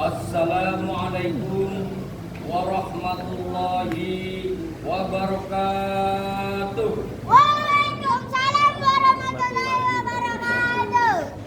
Assalamualaikum warahmatullahi wabarakatuh. Waalaikumsalam warahmatullahi wabarakatuh.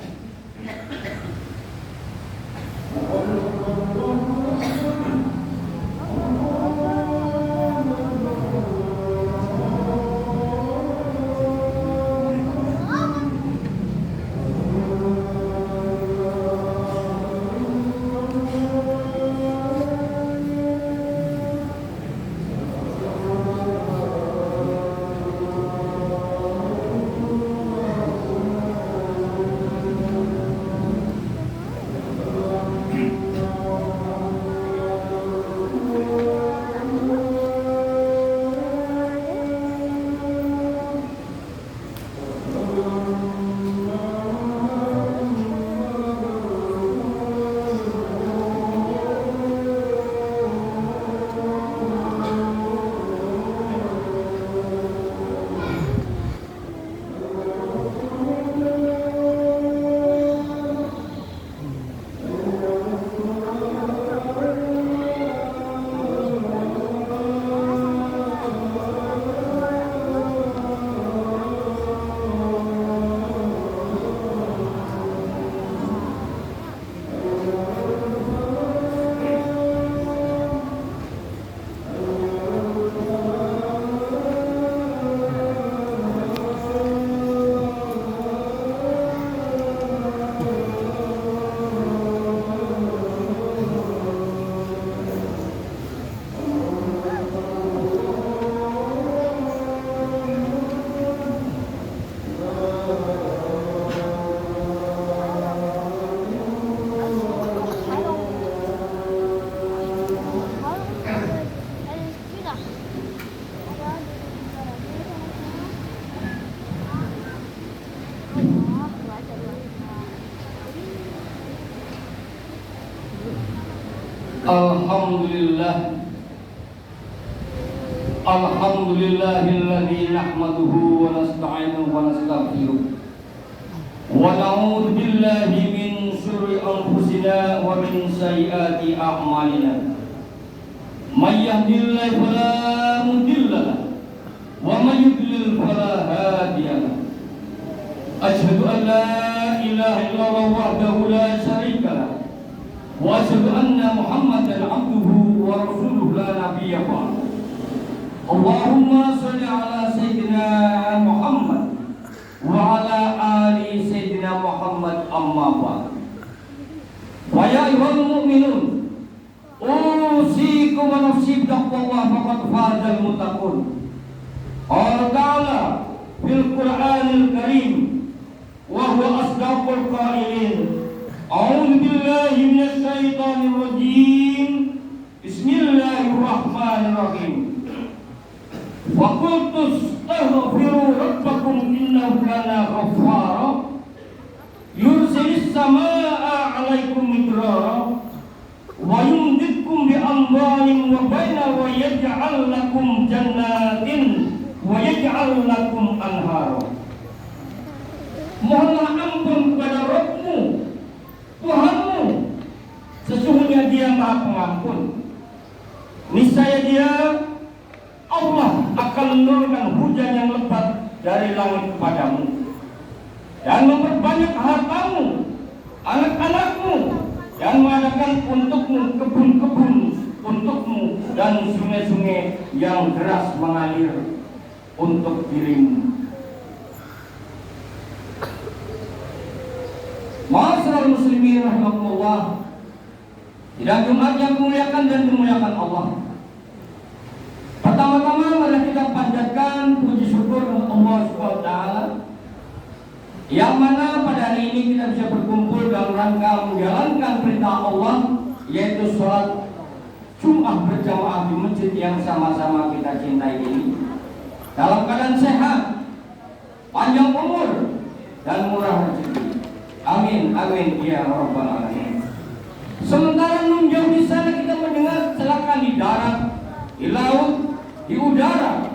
Alhamdulillahilladzi nahmaduhu wa nasta'inuhu wa nastaghfiruh wa na'udzu billahi min syururi anfusina wa min sayyiati a'malina. May yahdihillahu fala mudilla lahu wa may yudlil fala hadiya lahu. Asyhadu an la ilaha illallah wahdahu la syarika lahu wa asyhadu anna Muhammadan abduhu wa rasuluhu la nabiyya ba'dahu. Allahumma sholli ala sayyidina Muhammad wa ala ali sayyidina Muhammad, amma ba'd. Wa ya ayyuhal mu'minun, usikum wa nafsi bittaqwallah faqad fazal muttaqun. Qala ta'ala fil Qur'anil Karim wa huwa asdaqul qailin. A'udzu billahi minasy syaithanir rajim. Bismillahirrahmanirrahim. Wa qultu astaghfiru rabbakum innahu kana ghaffara yursilis samaa'a 'alaikum midrara wa yumdidkum bi amwalin wa baina wa yaj'al lakum jannatin wa yaj'al lakum anhara. Mohonlah ampun kepada Rabbmu, Tuhanmu, sesungguhnya Dia Maha Pengampun. Niscaya Dia Allah akan menurunkan hujan yang lebat dari langit kepadamu dan memperbanyak hartamu, anak-anakmu, dan mengadakan untukmu kebun-kebun untukmu dan sungai-sungai yang deras mengalir untuk dirimu. Ma'asyiral muslimin rahimakumullah. Sidang Jumat yang dimuliakan dan dimuliakan Allah. Pertama-tama mari kita panjatkan puji syukur untuk Allah Subhanahu wa taala yang mana pada hari ini kita bisa berkumpul dalam rangka menjalankan perintah Allah, yaitu sholat Jumat berjamaah di masjid yang sama-sama kita cintai ini dalam keadaan sehat, panjang umur, dan murah rezeki. Amin, amin ya rabbal alamin. Sementara menjauh di sana kita mendengar kecelakaan di darat, di laut, di udara.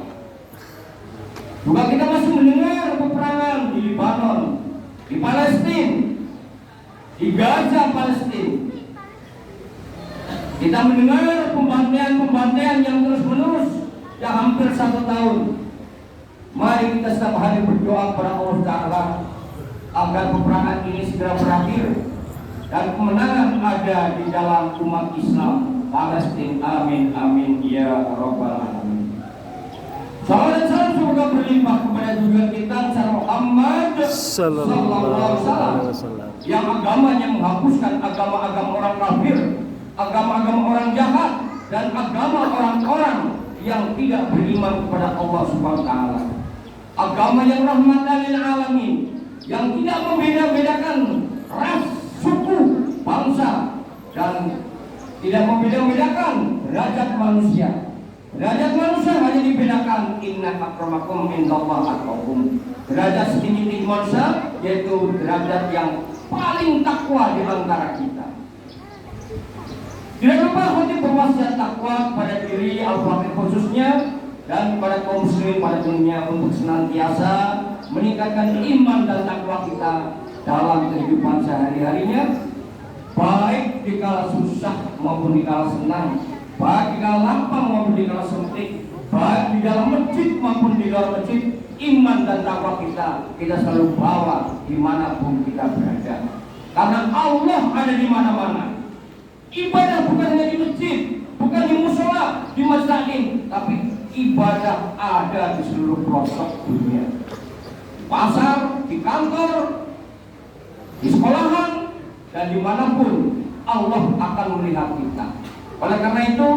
Juga kita masih mendengar peperangan di Lebanon, di Palestina, di Gaza, Palestina. Kita mendengar pembantaian yang terus-menerus yang hampir 1 tahun. Mari kita setiap hari berdoa kepada Allah Ta'ala agar peperangan ini segera berakhir dan kemenangan ada di dalam umat Islam Palestina. Amin amin ya rabbal alamin. Salam dan salam semoga berlimpah kepada junjungan kita Muhammad sallallahu alaihi wasallam yang agamanya menghapuskan agama-agama orang kafir, agama-agama orang jahat, dan agama orang-orang yang tidak beriman kepada Allah Subhanahu wa taala. Agama yang rahmatan lil alamin, yang tidak membeda-bedakan ras, suku, bangsa, dan tidak membeda-bedakan derajat manusia. Derajat manusia hanya dibedakan inna akramakum indallahi atqakum. Derajat setinggi manusia yaitu derajat yang paling takwa di antara kita. Tidak lupa untuk berwasiat takwa pada diri al-fakir khususnya dan pada kaum muslimin pada dunia untuk senantiasa meningkatkan iman dan takwa kita dalam kehidupan sehari-harinya, baik di kala susah maupun di kala senang, baik di kala lapang maupun di kala sempit, baik di dalam masjid maupun di luar masjid. Iman dan takwa kita selalu bawa dimanapun kita berada, karena Allah ada di mana-mana. Ibadah bukan hanya di masjid, bukan di musola, di masjid, tapi ibadah ada di seluruh pelosok dunia. Pasar, di kantor, di sekolahan, dan dimanapun Allah akan melihat kita. Oleh karena itu,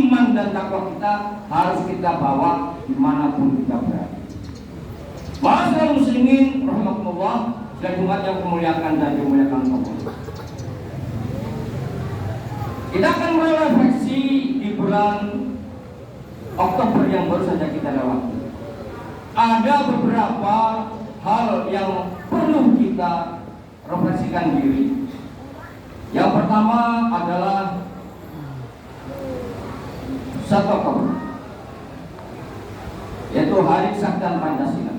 iman dan takwa kita harus kita bawa dimanapun kita berada. Ma'asyiral muslimin rahimakumullah, dan umat yang memuliakan dan dimuliakan Allah. Kita akan merefleksi di bulan Oktober yang baru saja kita lewati. Ada beberapa hal yang perlu kita refleksikan diri. Yang pertama adalah 1 Oktober, yaitu Hari Kesaktian Pancasila.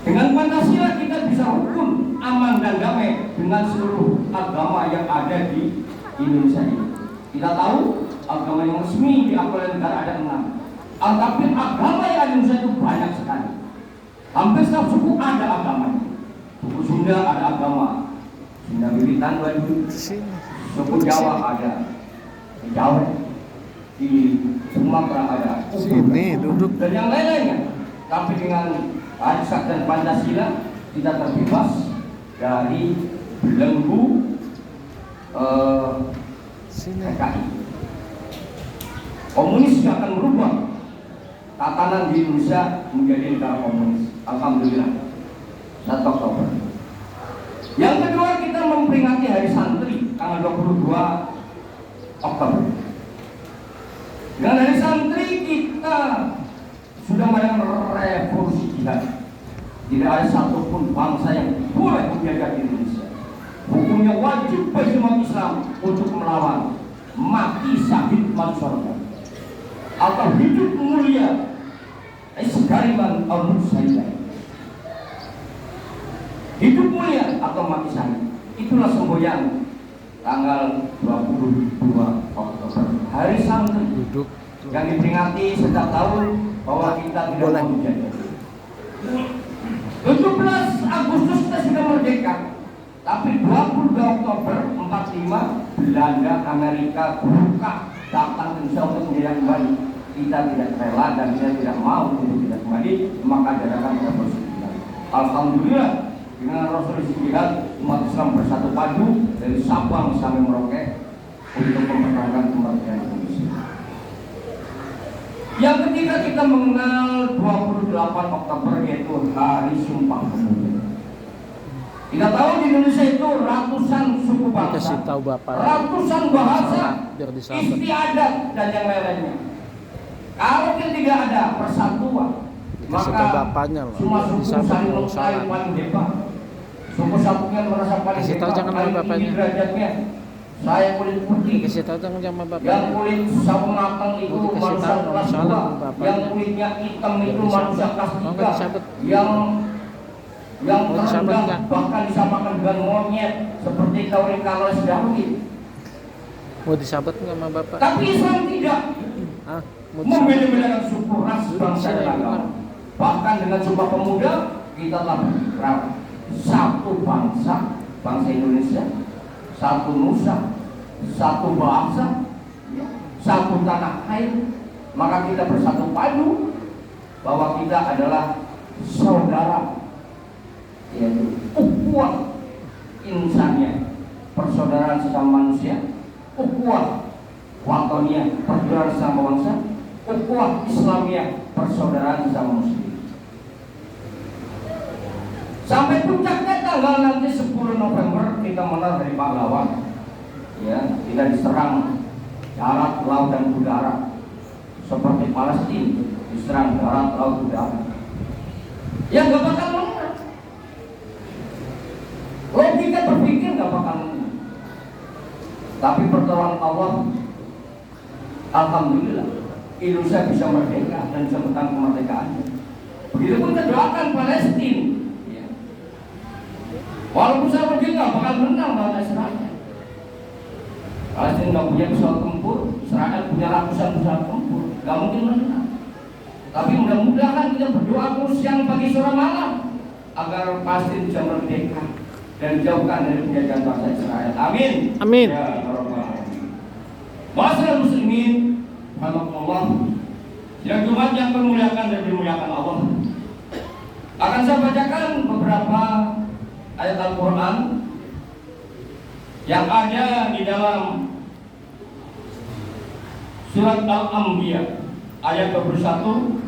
Dengan Pancasila kita bisa rukun, aman dan damai dengan seluruh agama yang ada di Indonesia ini. Kita tahu agama yang resmi di akal negara ada 6. Tapi agama yang ada di Indonesia itu banyak sekali. Hampir setiap suku ada agamanya. Suku Sunda ada agama, Sunda Wiwitan, suku Jawa ada, di Jawa, di Sumatera ada, sini duduk, dan yang lain-lainnya. Tapi dengan Hari Kesaktian Pancasila kita terbebas dari belenggu PKI. Komunis akan merubah tatanan di Indonesia menjadi negara komunis. Alhamdulillah. 1 Oktober. Yang kedua, kita memperingati Hari Santri tanggal 22 Oktober. Dengan Hari Santri kita sudah melakukan revolusi jihad. Tidak ada satupun bangsa yang boleh menjajah di Indonesia. Hukumnya wajib bagi umat Islam untuk melawan, mati syahid masuk surga, atau hidup mulia segariban al-musyaidah. Hidup mulia atau mati syahid. Itulah semboyan tanggal 22 Oktober, Hari Santri, yang diperingati setiap tahun bahwa kita tidak mau menjajah. 17 Agustus kita sudah merdeka, tapi 22 Oktober 45 Belanda, Amerika buka datang ke Indonesia untuk menjajah kembali. Kita tidak rela dan kita tidak mau untuk tidak kembali, maka adakan revolusi jihad. Alhamdulillah, dengan revolusi jihad umat Islam bersatu padu dari Sabang sampai Merauke untuk mempertahankan kemerdekaan Indonesia. Yang ketiga, kita mengenal 28 Oktober yaitu Hari Sumpah Pemuda. Kita tahu di Indonesia itu ratusan suku bangsa, ratusan bahasa, istiadat dan yang lain-lainnya. Kalau tidak ada persatuan, maka semua suku saling mengklaim paling hebat. Suku satunya merasa paling hebat, paling tinggi derajatnya. Saya kulit putih, yang kulit sawo matang itu manusia kelas 2, yang kulitnya hitam itu manusia kelas 3, yang terendah bahkan disamakan dengan monyet seperti Taurus Darwin. Mau disabet nggak sama bapak? Tapi Islam tidak Ah, mau disabet. membeda-bedakan suku, ras, bangsa, dan agama. Bahkan dengan Sumpah Pemuda kita telah berperan satu bangsa, bangsa Indonesia, satu nusa, satu bahasa, ya, satu tanah air. Maka kita bersatu padu bahwa kita adalah saudara, yaitu ukhuwah insaniyah, persaudaraan sesama manusia, ukhuwah watoniyah, persaudaraan sesama bangsa, ukhuwah Islamiyah, persaudaraan sesama muslim. Sampai puncaknya tanggal nanti 10 November kita menang dari pahlawan. Ya, kita diserang darat, laut, dan udara. Seperti Palestina diserang darat, laut, udara. Ya nggak bakal menang. Logika berpikir nggak bakal menang. Tapi pertolongan Allah, alhamdulillah, Indonesia bisa merdeka dan bisa menang kemerdekaannya. Begitupun kita doakan Palestina. Ya. Walaupun saya pergi nggak bakal menang lawan Israel. Palestina nggak punya pesawat tempur, Israel punya ratusan pesawat tempur, nggak mungkin menang. Tapi mudah-mudahan kita berdoa terus siang pagi sore malam agar Palestina bisa merdeka dan dijauhkan dari penjajahan bangsa Israel. Amin. Amin. Ya Rabbal alamin. Masyaallah muslimin, Allah. Sidang Jumat yang memuliakan dan dimuliakan Allah. Akan saya bacakan beberapa ayat Al-Quran yang ada di dalam surat Al-Anbiya ayat 21